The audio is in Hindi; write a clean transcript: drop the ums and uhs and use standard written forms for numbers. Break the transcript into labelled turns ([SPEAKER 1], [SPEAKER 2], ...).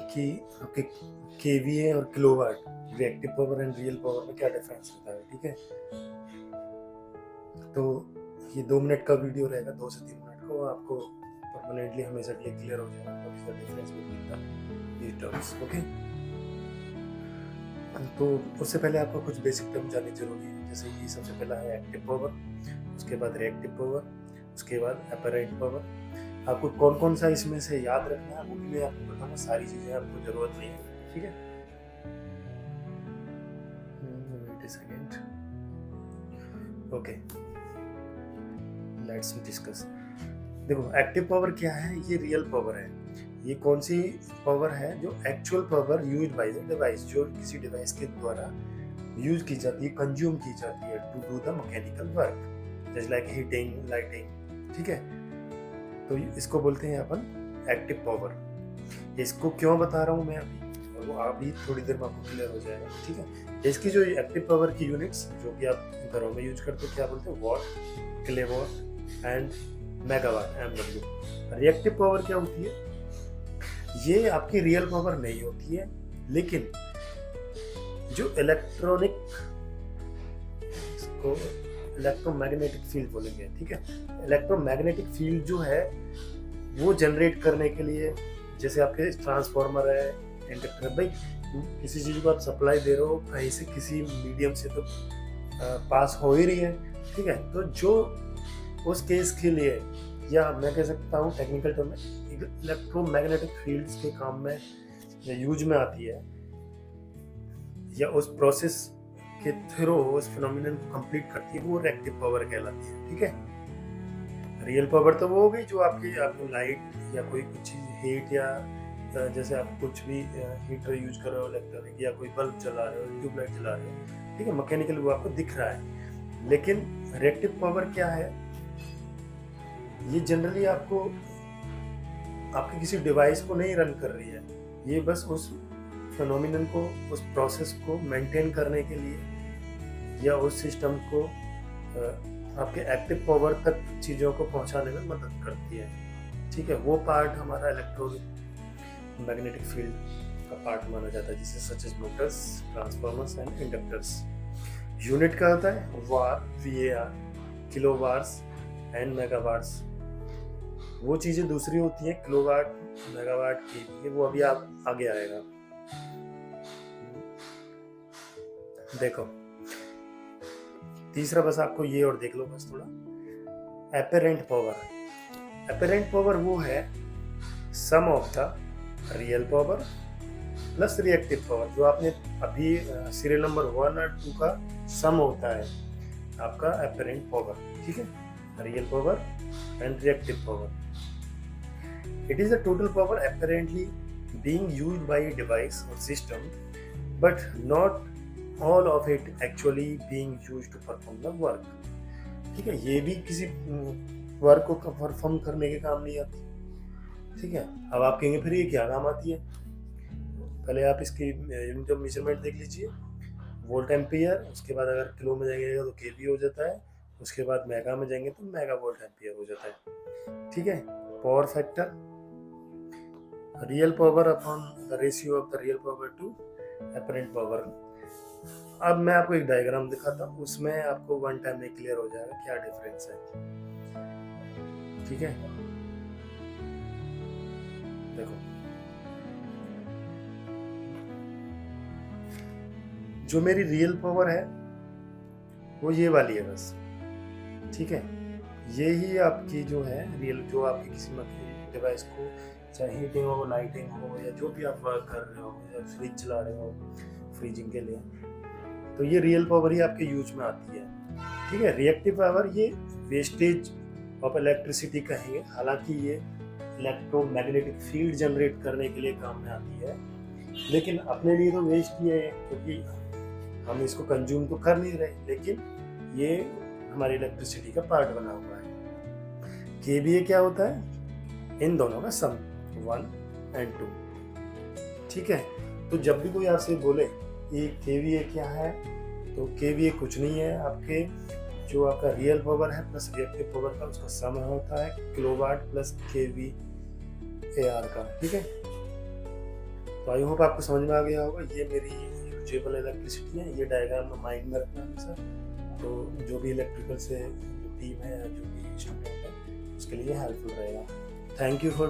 [SPEAKER 1] कि आपके केवीए और kilowatt reactive power and real power में क्या डिफरेंस होता है। ठीक है, तो ये 2 मिनट का वीडियो रहेगा, 2 से 3 मिनट को आपको परमानेंटली हमेशा के लिए क्लियर हो जाएगा what is the difference between these terms. Okay, तो उससे पहले आपको कुछ बेसिक टर्म जाननी जरूरी है, जैसे कि सबसे पहला है एक्टिव पावर, उसके बाद रिएक्टिव पावर, उसके बाद अपरेंट पावर। आपको कौन कौन सा इसमें से याद रखना है वो भी मैं आपको बताऊंगा, सारी चीजें आपको जरूरत नहीं है। ठीक है, wait a second. Okay, let's discuss. देखो, एक्टिव पावर क्या है? ये रियल पावर है। ये कौन सी पावर है? जो actual power use by the device, जो किसी डिवाइस के द्वारा यूज की जाती है, कंज्यूम की जाती है to do the mechanical work, जैसे लाइक हीटिंग, लाइटिंग। ठीक है, तो इसको बोलते हैं अपन एक्टिव पावर। इसको क्यों बता रहा हूँ मैं अभी, वो अभी थोड़ी देर में आपको क्लियर हो जाएगा। ठीक है, इसकी जो एक्टिव पावर की यूनिट्स जो कि आप घरों में यूज करते हो, क्या बोलते हैं? What, kilowatt and megawatt, MW। Reactive power क्या होती है? ये आपकी रियल पावर नहीं होती है, लेकिन जो इलेक्ट्रॉनिक, इसको इलेक्ट्रोमैग्नेटिक फील्ड बोलेंगे। ठीक है, इलेक्ट्रोमैग्नेटिक फील्ड जो है वो जनरेट करने के लिए, जैसे आपके ट्रांसफार्मर है, इंडक्टर, भाई किसी चीज को आप सप्लाई दे रहे हो कहीं से, किसी मीडियम से तो पास हो ही रही है। ठीक है, तो जो उस केस के लिए, या मैं कह सकता हूँ टेक्निकल टर्म में, इलेक्ट्रोमैग्नेटिक फील्ड्स के काम में या यूज में आती है, या उस प्रोसेस के थ्रू उस फिनोमिनन को कंप्लीट करती है, वो रिएक्टिव पावर कहलाती है। ठीक है, रियल पावर तो वो हो गई जो आपकी लाइट या कोई कुछ चीज हीट, या जैसे आप कुछ भी हीटर यूज कर रहे हो इलेक्ट्रॉनिक, या कोई बल्ब चला रहे हो, ट्यूबलाइट चला रहे हो। ठीक है, मैकेनिकल वो आपको दिख रहा है। लेकिन रिएक्टिव पावर क्या है? ये जनरली आपको आपके किसी डिवाइस को नहीं रन कर रही है, ये बस उस फिनोमिनन को, उस प्रोसेस को मेंटेन करने के लिए, या उस सिस्टम को आपके एक्टिव पावर तक चीज़ों को पहुंचाने में मदद करती है। ठीक है, वो पार्ट हमारा इलेक्ट्रोनिक मैग्नेटिक फील्ड का पार्ट माना जाता है, जिसे such as motors, transformers and inductors. Unit का होता है var, VAR, kilowatts and megawatts. वो चीजें दूसरी होती हैं, किलोवाट, मेगावाट की, वो अभी आप आगे आएगा। देखो, तीसरा बस आपको ये और देख लो बस थोड़ा, अपरेंट पावर। अपरेंट पावर वो है sum of the real power plus reactive power. जो आपने अभी सीरियल नंबर 1 और 2 का सम होता है आपका अपरेंट पावर। ठीक है, real power and reactive power. It is the total power apparently being used by a device or system, but not all of it actually being used to perform the work. ठीक है, ये भी किसी वर्क को परफॉर्म करने के काम नहीं आती। ठीक है, अब आप कहेंगे फिर ये क्या काम आती है? पहले आप इसकी यूनिट ऑफ मेजरमेंट देख लीजिए, वोल्ट एम्पियर, उसके बाद अगर किलो में जाएंगे तो केवी हो जाता है, उसके बाद मेगा में जाएंगे तो मेगा वोल्ट एम्पियर हो जाता है। ठीक है, power factor, real power upon the ratio of the real power to apparent power. अब मैं आपको एक डायग्राम दिखाता हूँ, उसमें आपको वन टाइम में क्लियर हो जाएगा क्या डिफरेंस है। ठीक है, देखो, जो मेरी रियल पावर है वो ये वाली है बस। ठीक है, ये ही आपकी जो है रियल, जो आपकी किसी डिवाइस को, चाहे हीटिंग हो, लाइटिंग हो, या जो भी आप वर्क कर रहे हो, या फ्रिज चला रहे हो फ्रीजिंग के लिए, तो ये रियल पावर ही आपके यूज में आती है। ठीक है, रिएक्टिव पावर ये वेस्टेज ऑफ इलेक्ट्रिसिटी कहेंगे, हालांकि ये इलेक्ट्रोमैग्नेटिक फील्ड जनरेट करने के लिए काम में आती है, लेकिन अपने लिए तो वेस्ट ही है, क्योंकि हम इसको कंज्यूम तो कर नहीं रहे, लेकिन ये हमारी इलेक्ट्रिसिटी का पार्ट बना हुआ है। केवीए क्या होता है? इन दोनों का सम, 1 और 2। ठीक है, तो जब भी कोई आपसे बोले कि केवीए क्या है, तो केवीए कुछ नहीं है, आपके जो आपका रियल पावर है प्लस रिएक्टिव पावर का उसका सम होता है, किलोवाट प्लस KVAR का। ठीक है, तो आई होप आपको समझ में आ गया होगा। ये मेरी यूजेबल इलेक्ट्रिसिटी है, ये डायग्राम में माइंड में रखना हमेशा। तो जो भी इलेक्ट्रिकल से जो टीम है या जो भी स्टूडेंट है उसके लिए हेल्पफुल रहेगा। Thank you for